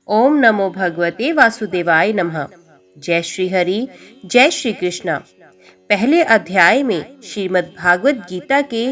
ओम नमो भगवते वासुदेवाय नमः। जय श्री हरि, जय श्री कृष्णा। पहले अध्याय में श्रीमद् भागवत गीता के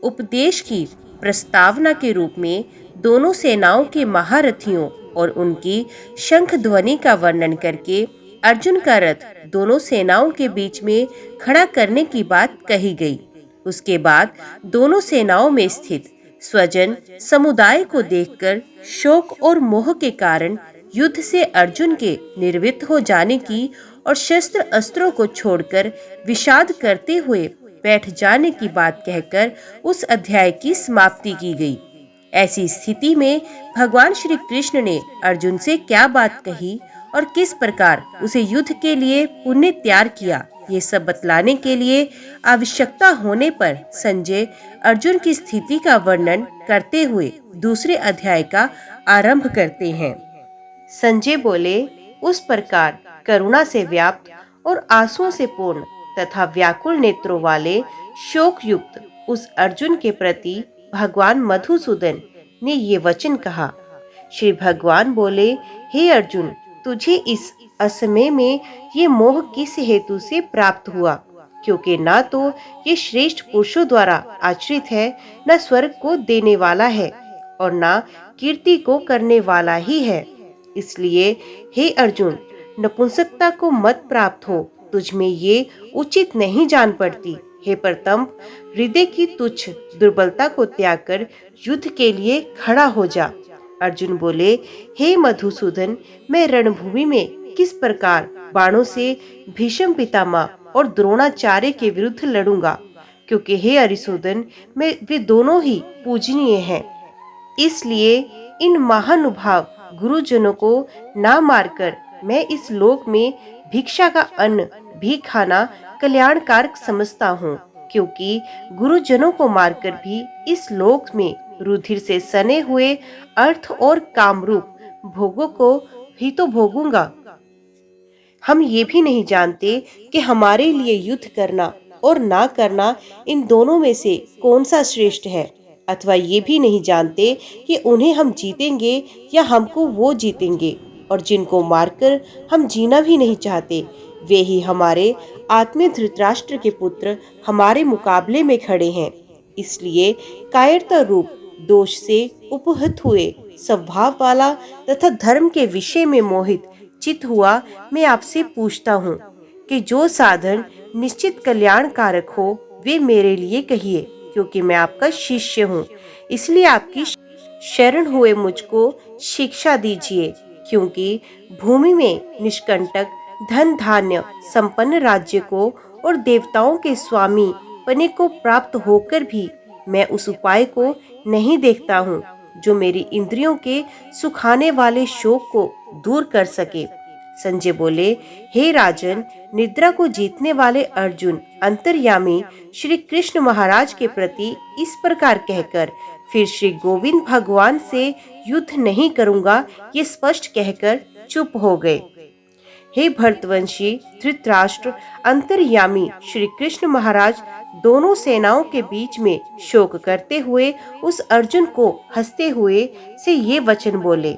उपदेश की प्रस्तावना के रूप में दोनों सेनाओं के महारथियों और उनकी शंख ध्वनि का वर्णन करके अर्जुन का रथ दोनों सेनाओं के बीच में खड़ा करने की बात कही गई। उसके बाद दोनों सेनाओं में स्थित स्वजन समुदाय को देखकर शोक और मोह के कारण युद्ध से अर्जुन के निर्वृत्त हो जाने की और शस्त्र अस्त्रों को छोड़कर विषाद करते हुए बैठ जाने की बात कहकर उस अध्याय की समाप्ति की गई। ऐसी स्थिति में भगवान श्री कृष्ण ने अर्जुन से क्या बात कही और किस प्रकार उसे युद्ध के लिए पुण्य तैयार किया, ये सब बतलाने के लिए आवश्यकता होने पर संजय अर्जुन की स्थिति का वर्णन करते हुए दूसरे अध्याय का आरंभ करते हैं। संजय बोले, उस प्रकार करुणा से व्याप्त और आंसुओं से पूर्ण तथा व्याकुल नेत्रों वाले शोक युक्त उस अर्जुन के प्रति भगवान मधुसूदन ने ये वचन कहा। श्री भगवान बोले, हे अर्जुन, तुझे इस असमय में ये मोह किस हेतु से प्राप्त हुआ? क्योंकि ना तो ये श्रेष्ठ पुरुषों द्वारा आश्रित है, न स्वर्ग को देने वाला है और ना कीर्ति को करने वाला ही है। इसलिए हे अर्जुन, नपुंसकता को मत प्राप्त हो, तुझ में ये उचित नहीं जान पड़ती। हे प्रतंप, हृदय की तुच्छ दुर्बलता को त्याग कर युद्ध के लिए खड़ा हो जा। अर्जुन बोले, हे मधुसूदन, मैं रणभूमि में किस प्रकार बाणों से भीष्म पितामह और द्रोणाचार्य के विरुद्ध लड़ूंगा? क्योंकि हे अरिसूदन, वे दोनों ही पूजनीय हैं। इसलिए इन महानुभाव गुरुजनों को ना मारकर मैं इस लोक में भिक्षा का अन्न भी खाना कल्याणकारक समझता हूँ। क्योंकि गुरुजनों को मारकर भी इस लोक में रुधिर से सने हुए अर्थ और कामरूप भोगों को ही तो भोगूंगा। हम ये भी नहीं जानते कि हमारे लिए युद्ध करना और ना करना इन दोनों में से कौन सा श्रेष्ठ है, अथवा ये भी नहीं जानते कि उन्हें हम जीतेंगे या हमको वो जीतेंगे। और जिनको मारकर हम जीना भी नहीं चाहते, वे ही हमारे आत्मीय धृतराष्ट्र के पुत्र हमारे मुकाबले में खड़े हैं। इसलिए कायरता रूप दोष से उपहत हुए स्वभाव वाला तथा धर्म के विषय में मोहित चित हुआ मैं आपसे पूछता हूँ कि जो साधन निश्चित कल्याणकारक हो वे मेरे लिए कहिए। क्योंकि मैं आपका शिष्य हूँ, इसलिए आपकी शरण हुए मुझको शिक्षा दीजिए। क्योंकि भूमि में निष्कंटक धन धान्य संपन्न राज्य को और देवताओं के स्वामी पने को प्राप्त होकर भी मैं उस उपाय को नहीं देखता हूँ जो मेरी इंद्रियों के सुखाने वाले शोक को दूर कर सके। संजय बोले, हे राजन, निद्रा को जीतने वाले अर्जुन अंतर्यामी श्री कृष्ण महाराज के प्रति इस प्रकार कहकर फिर श्री गोविंद भगवान से युद्ध नहीं करूंगा ये स्पष्ट कहकर चुप हो गए। हे भरतवंशी धृतराष्ट्र, अंतर्यामी श्री कृष्ण महाराज दोनों सेनाओं के बीच में शोक करते हुए उस अर्जुन को हंसते हुए से ये वचन बोले।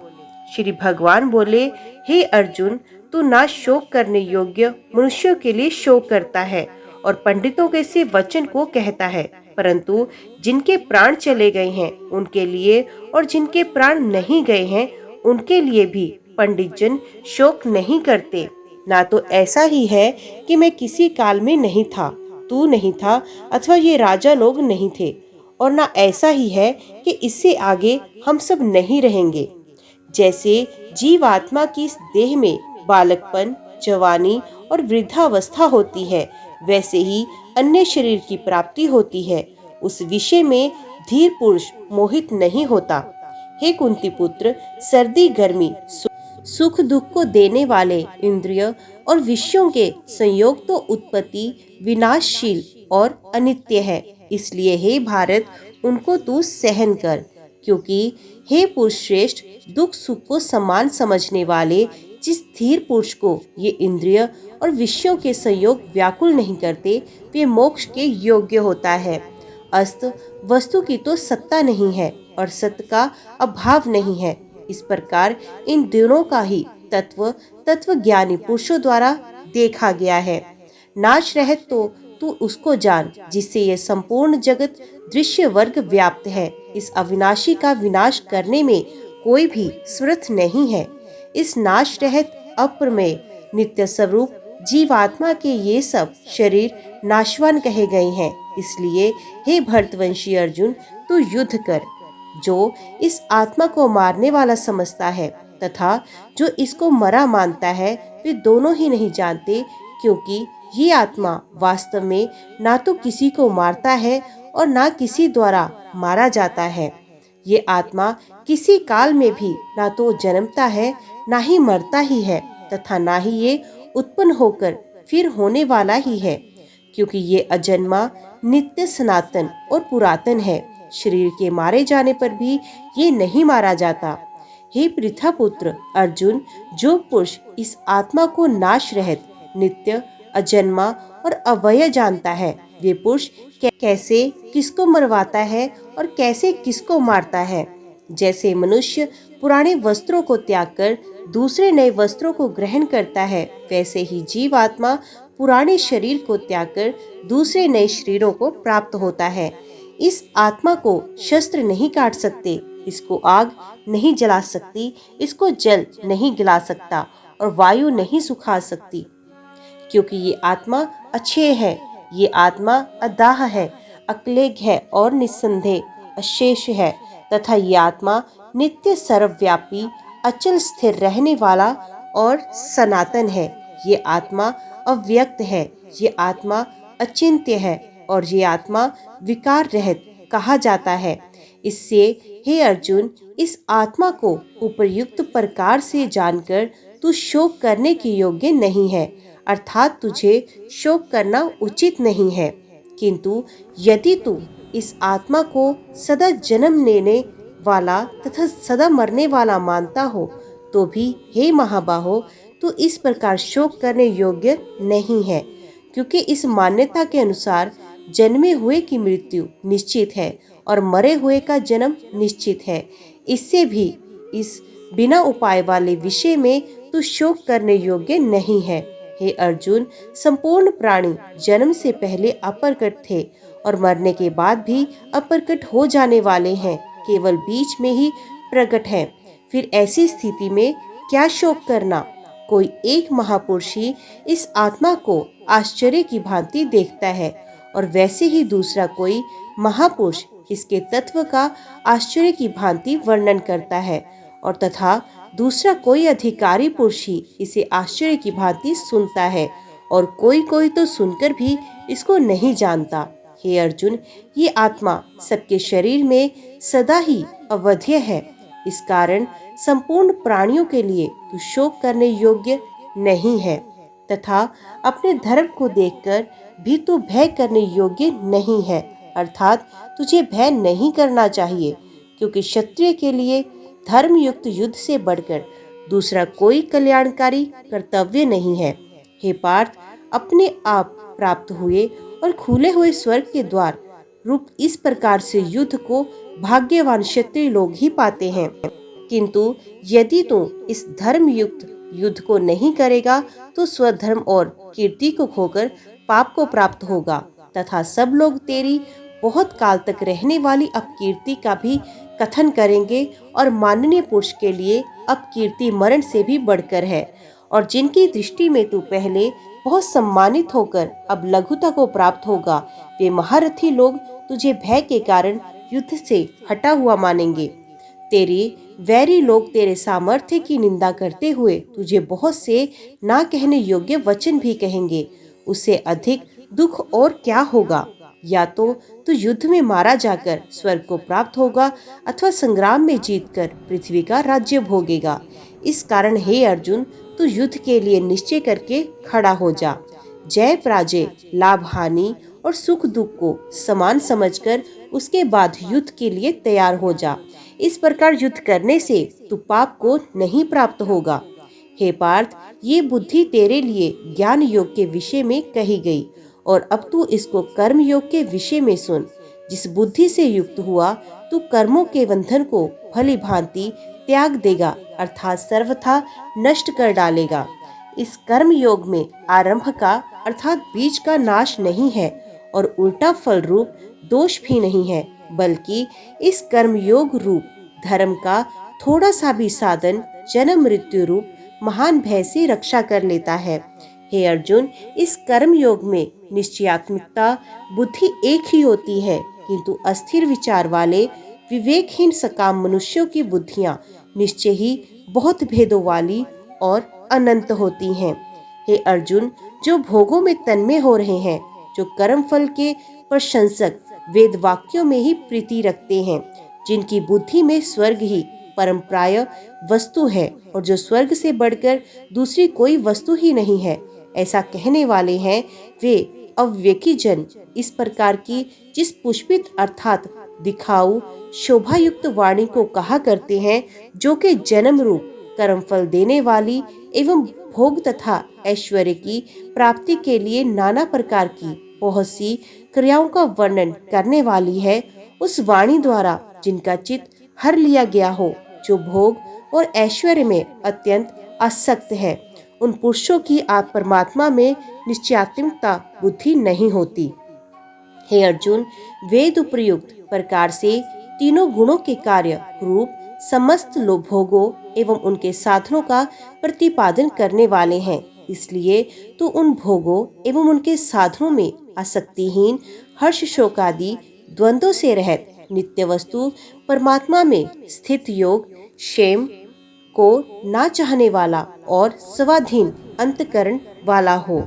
श्री भगवान बोले, हे अर्जुन, तू ना शोक करने योग्य मनुष्यों के लिए शोक करता है और पंडितों के से वचन को कहता है, परंतु जिनके प्राण चले गए हैं उनके लिए और जिनके प्राण नहीं गए हैं उनके लिए भी पंडित जन शोक नहीं करते। ना तो ऐसा ही है कि मैं किसी काल में नहीं था, तू नहीं था, अथवा ये राजा लोग नहीं थे, और ना ऐसा ही है कि इससे आगे हम सब नहीं रहेंगे। जैसे जीवात्मा की देह में बालकपन, जवानी और वृद्धावस्था होती है, वैसे ही अन्य शरीर की प्राप्ति होती है। उस विषय में धीर पुरुष मोहित नहीं होता। हे कुंती पुत्र, सर्दी गर्मी सुख दुख को देने वाले इंद्रिय और विषयों के संयोग तो उत्पत्ति विनाशशील और अनित्य है। इसलिए हे भारत, उनको तू सहन कर। क्योंकि हे पुरुष श्रेष्ठ, दुख सुख को समान समझने वाले जिस धीर पुरुष को ये इंद्रिय और विषयों के संयोग व्याकुल नहीं करते, वे मोक्ष के योग्य होता है। अस्त वस्तु की तो सत्ता नहीं है और सत्य का अभाव नहीं है। इस प्रकार इन दोनों का ही तत्व ज्ञानी पुरुषों द्वारा देखा गया है। नाश रहित तो तू उसको जान जिससे यह संपूर्ण जगत दृश्य वर्ग व्याप्त है। इस अविनाशी का विनाश करने में कोई भी समर्थ नहीं है। इस नाश रहित अप्रमेय नित्य स्वरूप जीवात्मा के ये सब शरीर नाशवान कहे गए हैं। इसलिए हे भरतवंशी अर्जुन, तू युद्ध कर। जो इस आत्मा को मारने वाला समझता है तथा जो इसको मरा मानता है, वे दोनों ही नहीं जानते, क्योंकि ये आत्मा वास्तव में ना तो किसी को मारता है और ना किसी द्वारा मारा जाता है। ये आत्मा किसी काल में भी ना तो जन्मता है, ना ही मरता ही है, तथा ना ही ये उत्पन्न होकर फिर होने वाला ही है, क्योंकि ये अजन्मा, नित्य, सनातन और पुरातन है। शरीर के मारे जाने पर भी ये नहीं मारा जाता। हे पृथा पुत्र अर्जुन, जो पुरुष इस आत्मा को नाश रहित, नित्य, अजन्मा और अव्यय जानता है, वे पुरुष कैसे किसको मरवाता है और कैसे किसको मारता है। जैसे मनुष्य पुराने वस्त्रों को त्याग कर दूसरे नए वस्त्रों को ग्रहण करता है, वैसे ही जीवात्मा पुराने शरीर को त्याग कर दूसरे नए शरीरों को प्राप्त होता है। इस आत्मा को शस्त्र नहीं काट सकते, इसको आग नहीं जला सकती, इसको जल नहीं गिला सकता और वायु नहीं सुखा सकती, क्योंकि ये आत्मा अक्षय है। ये आत्मा अदाह है, अक्लेग है और निस्संदेह अशेष है, तथा ये आत्मा नित्य, सर्वव्यापी, अचल स्थिर रहने वाला और सनातन है। ये आत्मा अव्यक्त है, ये आत्मा अचिंत्य है और ये आत्मा विकार रहित कहा जाता है। इससे हे अर्जुन, इस आत्मा को उपयुक्त प्रकार से जानकर तू शोक करने के योग्य नहीं है, अर्थात तुझे शोक करना उचित नहीं है। किंतु यदि तू इस आत्मा को सदा जन्म लेने वाला तथा सदा मरने वाला मानता हो, तो भी हे महाबाहो, तू इस प्रकार शोक करने योग्य नहीं है, क्योंकि इस मान्यता के अनुसार जन्मे हुए की मृत्यु निश्चित है और मरे हुए का जन्म निश्चित है। इससे भी इस बिना उपाय वाले विषय में तू शोक करने योग्य नहीं है। हे अर्जुन, संपूर्ण प्राणी जन्म से पहले अप्रकट थे और मरने के बाद भी अप्रकट हो जाने वाले हैं, केवल बीच में ही प्रकट हैं। फिर ऐसी स्थिति में क्या शोक करना। कोई एक महापुरुष ही इस आत्मा को आश्चर्य की भांति देखता है और वैसे ही दूसरा कोई महापुरुष इसके तत्व का आश्चर्य की भांति वर्णन करता है, और तथा दूसरा कोई अधिकारी पुरुष ही इसे आश्चर्य की भांति सुनता है, और कोई कोई तो सुनकर भी इसको नहीं जानता। हे अर्जुन, ये आत्मा सबके शरीर में सदा ही अवध्य है। इस कारण संपूर्ण प्राणियों के लिए तू शोक करने योग्य नहीं है, तथा अपने धर्म को देखकर भी तू भय करने योग्य नहीं है, अर्थात तुझे भय नहीं करना चाहिए, क्योंकि क्षत्रिय के लिए धर्मयुक्त युद्ध से बढ़कर दूसरा कोई कल्याणकारी कर्तव्य नहीं है। हे पार्थ, अपने आप प्राप्त हुए और खुले हुए स्वर्ग के द्वार रूप इस प्रकार से युद्ध को भाग्यवान क्षत्रिय लोग ही पाते हैं। किंतु यदि तू इस धर्मयुक्त युद्ध को नहीं करेगा तो स्वधर्म और कीर्ति को खोकर पाप को प्राप्त होगा, तथा सब लोग तेरी बहुत काल तक रहने वाली अपकीर्ति का भी कथन करेंगे, और माननीय पुरुष के लिए अपकीर्ति मरण से भी बढ़कर है। और जिनकी दृष्टि में तू पहले बहुत सम्मानित होकर अब लघुता को प्राप्त होगा, वे महारथी लोग तुझे भय के कारण युद्ध से हटा हुआ मानेंगे। तेरे वैरी लोग तेरे सामर्थ्य की निंदा करते हुए तुझे बहुत से ना कहने योग्य वचन भी कहेंगे। उससे अधिक दुख और क्या होगा। या तो तू युद्ध में मारा जाकर स्वर्ग को प्राप्त होगा, अथवा संग्राम में जीतकर पृथ्वी का राज्य भोगेगा। इस कारण हे अर्जुन, तू युद्ध के लिए निश्चय करके खड़ा हो जा। जय पराजय, लाभ हानि और सुख दुख को समान समझकर उसके बाद युद्ध के लिए तैयार हो जा। इस प्रकार युद्ध करने से तू पाप को नहीं प्राप्त होगा। हे पार्थ, ये बुद्धि तेरे लिए ज्ञान योग के विषय में कही गई, और अब तू इसको कर्म योग के विषय में सुन। जिस बुद्धि से युक्त हुआ तू कर्मों के बंधन को भली भांति त्याग देगा अर्थात सर्वथा नष्ट कर डालेगा। इस कर्म योग में आरंभ का अर्थात बीज का नाश नहीं है और उल्टा फल रूप दोष भी नहीं है, बल्कि इस कर्म योग रूप धर्म का थोड़ा सा भी साधन जन्म मृत्यु रूप महान भय से रक्षा कर लेता है। हे अर्जुन, इस कर्म योग में निश्चयात्मिकता बुद्धि एक ही होती है, किंतु अस्थिर विचार वाले विवेकहीन सकाम मनुष्यों की बुद्धियां निश्चय ही बहुत भेदों वाली और अनंत होती हैं। हे अर्जुन, जो भोगों में तन्मय हो रहे हैं, जो कर्म फल के प्रशंसक वेद वाक्यों में ही प्रीति रखते हैं, जिनकी बुद्धि में स्वर्ग ही परमप्राय वस्तु है और जो स्वर्ग से बढ़कर दूसरी कोई वस्तु ही नहीं है, ऐसा कहने वाले हैं, वे अविवेकी जन इस प्रकार की जिस पुष्पित अर्थात दिखाऊ शोभायुक्त वाणी को कहा करते हैं, जो कि जन्म रूप कर्म फल देने वाली एवं भोग तथा ऐश्वर्य की प्राप्ति के लिए नाना प्रकार की बहुत सी क्रियाओं का वर्णन करने वाली है, उस वाणी द्वारा जिनका चित्त हर लिया गया हो, जो भोग और ऐश्वर्य में अत्यंत आसक्त है, उन पुरुषों की आप परमात्मा में निश्चयात्मिकता बुद्धि नहीं होती। हे अर्जुन, वेद उपयुक्त प्रकार से तीनों गुणों के कार्य रूप समस्त भोगों एवं उनके साधनों का प्रतिपादन करने वाले हैं, इसलिए तो उन भोगों एवं उनके साधनों में आसक्तिहीन हर्ष शोक आदि द्वंद्वों से रहित नित्य वस्तु परमात्मा में स्थित योग क्षेम को ना चाहने वाला और स्वाधीन अंतकरण वाला हो।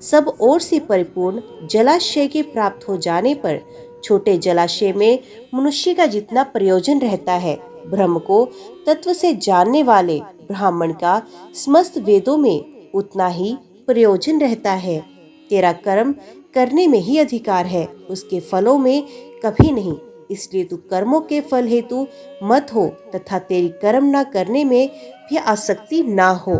सब ओर से परिपूर्ण जलाशय के प्राप्त हो जाने पर छोटे जलाशय में मनुष्य का जितना प्रयोजन रहता है, ब्रह्म को तत्व से जानने वाले ब्राह्मण का समस्त वेदों में उतना ही प्रयोजन रहता है। तेरा कर्म करने में ही अधिकार है, उसके फलों में कभी नहीं। इसलिए तू कर्मों के फल हेतु मत हो तथा तेरी कर्म न करने में भी आसक्ति ना हो।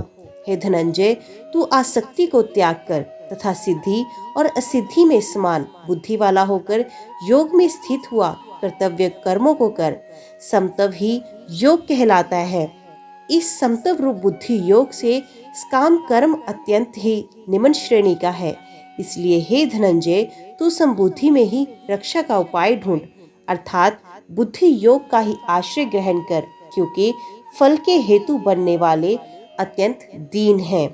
हे धनंजय, तू आसक्ति को त्याग कर तथा सिद्धि और असिद्धि में समान बुद्धि वाला होकर योग में स्थित हुआ कर्तव्य कर्मों को कर। समतव ही योग कहलाता है। इस समतव रूप बुद्धि योग से काम कर्म अत्यंत ही निम्न श्रेणी का है। इसलिए हे धनंजय, तू समबुद्धि में ही रक्षा का उपाय ढूंढ, अर्थात बुद्धि योग का ही आश्रय ग्रहण कर, क्योंकि फल के हेतु बनने वाले अत्यंत दीन हैं।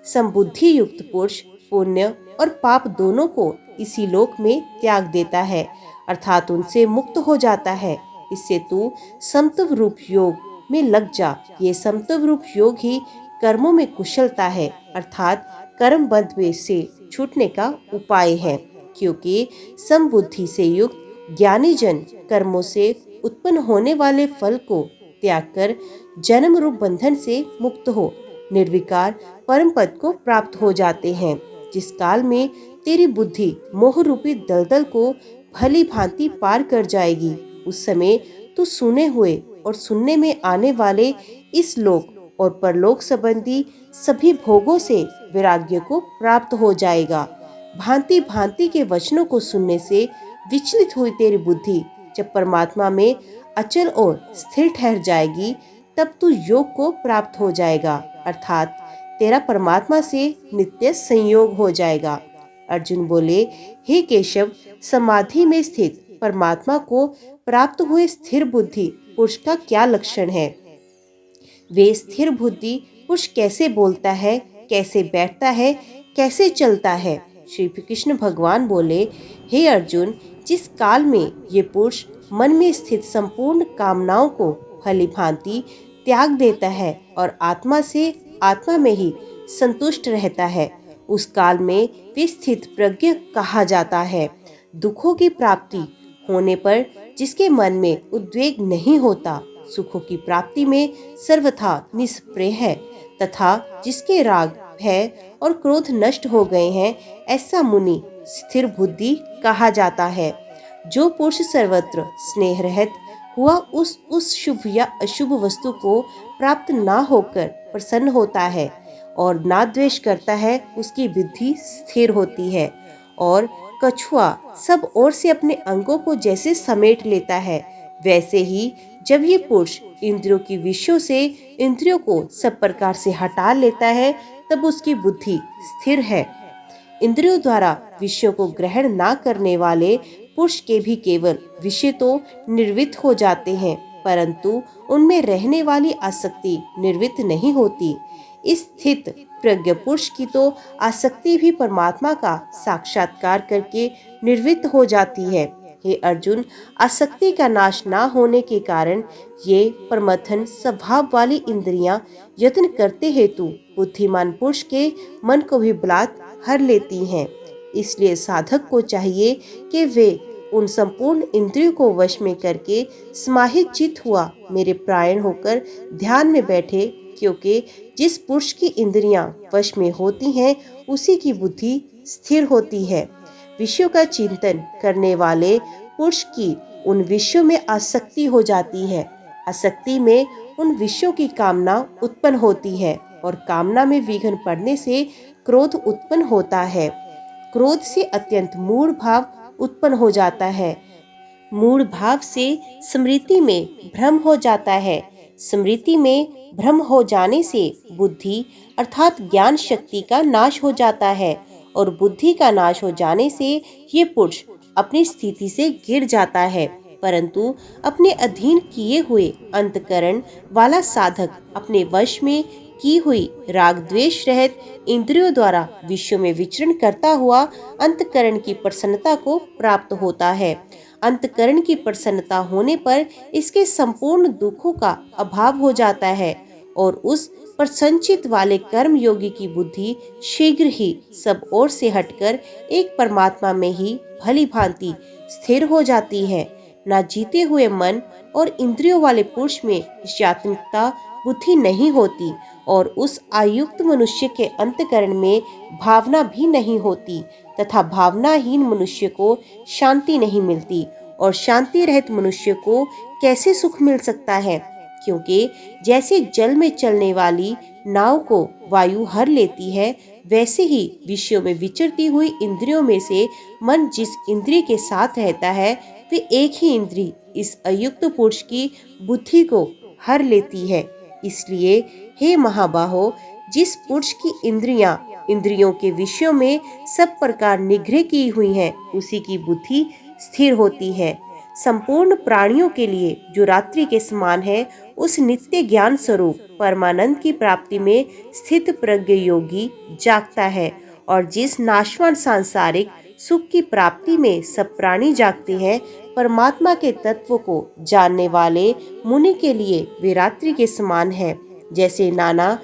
समबुद्धि युक्त पुरुष पुण्य और पाप दोनों को इसी लोक में त्याग देता है, अर्थात उनसे मुक्त हो जाता है। इससे तू समतव रूप योग में लग जा। ये समतव रूप योग ही कर्मों में कुशलता है, अर्थात कर्म बंध से छूटने का उपाय है। क्योंकि समबुद्धि से युक्त ज्ञानी जन कर्मों से उत्पन्न होने वाले फल को त्याग कर जन्म रूप बंधन से मुक्त हो निर्विकार परम पद को प्राप्त हो जाते हैं। जिस काल में तेरी बुद्धि मोह रूपी दलदल को भली भांति पार कर जाएगी, उस समय तू सुने हुए और सुनने में आने वाले इस लोक और परलोक संबंधी सभी भोगों से वैराग्य को प्राप्त हो जाएगा। भांति भांति के वचनों को सुनने से विचलित हुई तेरी बुद्धि जब परमात्मा में अचल और स्थिर ठहर जाएगी, तब तू योग को प्राप्त हो जाएगा, अर्थात तेरा परमात्मा से नित्य संयोग हो जाएगा। अर्जुन बोले, हे केशव, समाधि में स्थित परमात्मा को प्राप्त हुए स्थिर बुद्धि पुरुष का क्या लक्षण है? वे स्थिर बुद्धि पुरुष कैसे बोलता है, कैसे बैठता है, कैसे चलता है? श्री कृष्ण भगवान बोले, हे अर्जुन, जिस काल में ये पुरुष मन में स्थित संपूर्ण कामनाओं को भली भांति त्याग देता है और आत्मा से आत्मा में ही संतुष्ट रहता है, उस काल में वे स्थित प्रज्ञ कहा जाता है। दुखों की प्राप्ति होने पर जिसके मन में उद्वेग नहीं होता, सुखों की प्राप्ति में सर्वथा निष्प्रय है, तथा जिसके राग भय और क्रोध नष्ट हो गए हैं, ऐसा मुनि स्थिर बुद्धि कहा जाता है। जो पुरुष सर्वत्र स्नेह रहित हुआ उस शुभ या अशुभ वस्तु को प्राप्त ना होकर प्रसन्न होता है और ना द्वेष करता है, उसकी बुद्धि स्थिर होती है। और कछुआ सब ओर से अपने अंगों को जैसे समेट लेता है, वैसे ही जब ये पुरुष इंद्रियों की विषयों से इंद्रियों को सब प्रकार से हटा लेता है, तब उसकी बुद्धि स्थिर है। इंद्रियों द्वारा विषयों को ग्रहण ना करने वाले पुरुष के भी केवल विषय तो निर्वृत्त हो जाते हैं, परंतु उनमें रहने वाली आसक्ति निर्वृत्त नहीं होती। इस स्थित प्रज्ञ पुरुष की तो आसक्ति भी परमात्मा का साक्षात्कार करके निर्वृत्त हो जाती है। हे अर्जुन, आसक्ति का नाश ना होने के कारण ये परमथन स्वभाव वाली इंद्रियां यत्न करते हेतु बुद्धिमान पुरुष के मन को भी बलात् हर लेती हैं। इसलिए साधक को चाहिए कि वे उन संपूर्ण इंद्रियों को वश में करके समाहित चित्त हुआ मेरे प्राण होकर ध्यान में बैठे, क्योंकि जिस पुरुष की इंद्रियां वश में होती हैं उसी की बुद्धि स्थिर होती है। विषयों का चिंतन करने वाले पुरुष की उन विषयों में आसक्ति हो जाती है। आसक्ति में उन विषयों की कामना उत्पन्न होती है और कामना में विघ्न पड़ने से क्रोध उत्पन्न होता है। क्रोध से अत्यंत मूढ़ भाव उत्पन्न हो जाता है। मूढ़ भाव से स्मृति में भ्रम हो जाता है। स्मृति में भ्रम हो जाने से बुद्धि अर्थात ज्ञान शक्ति का नाश हो जाता है और बुद्धि का नाश हो जाने से ये पुरुष अपनी स्थिति से गिर जाता है। परंतु अपने अधीन किए हुए अंतकरण वाला साधक अपने वश में की हुई राग द्वेष रहित इंद्रियों द्वारा विषयों में विचरण करता हुआ अंतकरण की प्रसन्नता को प्राप्त होता है। अंतकरण की प्रसन्नता होने पर इसके संपूर्ण दुखों का अभाव हो जाता है और उस प्रसन्नचित्त वाले कर्म योगी की बुद्धि शीघ्र ही सब ओर से हटकर एक परमात्मा में ही भली भांति स्थिर हो जाती है। ना जीते हुए मन और इंद्रियों वाले पुरुष में निश्चयात्मकता बुद्धि नहीं होती और उस आयुक्त मनुष्य के अंतकरण में भावना भी नहीं होती तथा भावनाहीन मनुष्य को शांति नहीं मिलती। और शांति रहित मनुष्य को कैसे सुख मिल सकता है? क्योंकि जैसे जल में चलने वाली नाव को वायु हर लेती है, वैसे ही विषयों में विचरती हुई इंद्रियों में से मन जिस इंद्रिय के साथ रहता है वे एक ही इंद्रिय इस अयुक्त पुरुष की बुद्धि को हर लेती है। इसलिए हे महाबाहो, जिस पुरुष की इंद्रियों के विषयों में सब प्रकार निग्रह की हुई हैं, उसी की बुद्धि स्थिर होती है। संपूर्ण प्राणियों के लिए जो रात्रि के समान है, उस नित्य ज्ञान स्वरूप परमानंद की प्राप्ति में स्थित प्रज्ञ योगी जागता है और जिस नाशवान सांसारिक सुख की प्राप्ति में सब प्राणी जागते हैं, परमात्मा के तत्व को जानने वाले मुनि के लिए वे रात्रि के समान है। जैसे नाना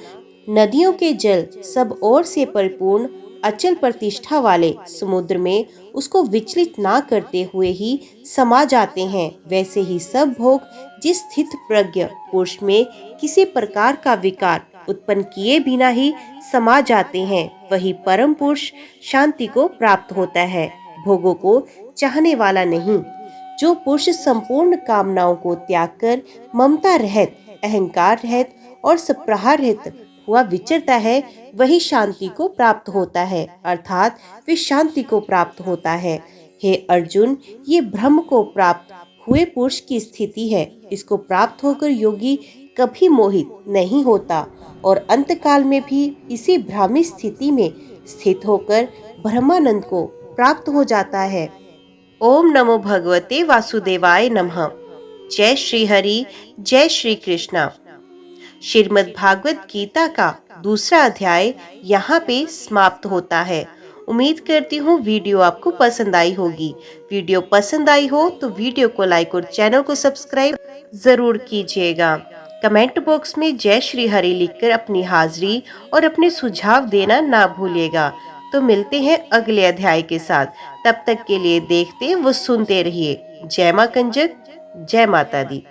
नदियों के जल सब ओर से परिपूर्ण अचल प्रतिष्ठा वाले समुद्र में उसको विचलित ना करते हुए ही समा जाते हैं, वैसे ही सब भोग जिस स्थित प्रज्ञ पुरुष में किसी प्रकार का विकार उत्पन्न किए बिना ही समा जाते हैं, वही परम पुरुष शांति को प्राप्त होता है, भोगों को चाहने वाला नहीं। जो पुरुष संपूर्ण कामनाओं को त्याग कर ममता रहित, अहंकार रहित और सप्रहार रहित हुआ विचरता है, वही शांति को प्राप्त होता है, अर्थात वे शांति को प्राप्त होता है। हे अर्जुन, ये ब्रह्म को प्राप्त हुए पुरुष की स्थिति है। इसको प्राप्त होकर योगी कभी मोहित नहीं होता और अंतकाल में भी इसी भ्रामी स्थिति में स्थित होकर ब्रह्मानंद को प्राप्त हो जाता है। ओम नमो भगवते वासुदेवाय नमः। जय श्री हरि, जय श्री कृष्णा। श्रीमद् भागवत गीता का दूसरा अध्याय यहाँ पे समाप्त होता है। उम्मीद करती हूँ वीडियो आपको पसंद आई होगी। वीडियो पसंद आई हो तो वीडियो को लाइक और चैनल को सब्सक्राइब जरूर कीजिएगा। कमेंट बॉक्स में जय श्री हरि लिखकर अपनी हाजिरी और अपने सुझाव देना ना भूलिएगा। तो मिलते हैं अगले अध्याय के साथ। तब तक के लिए देखते व सुनते रहिए। जय मां कंजक, जय माता दी।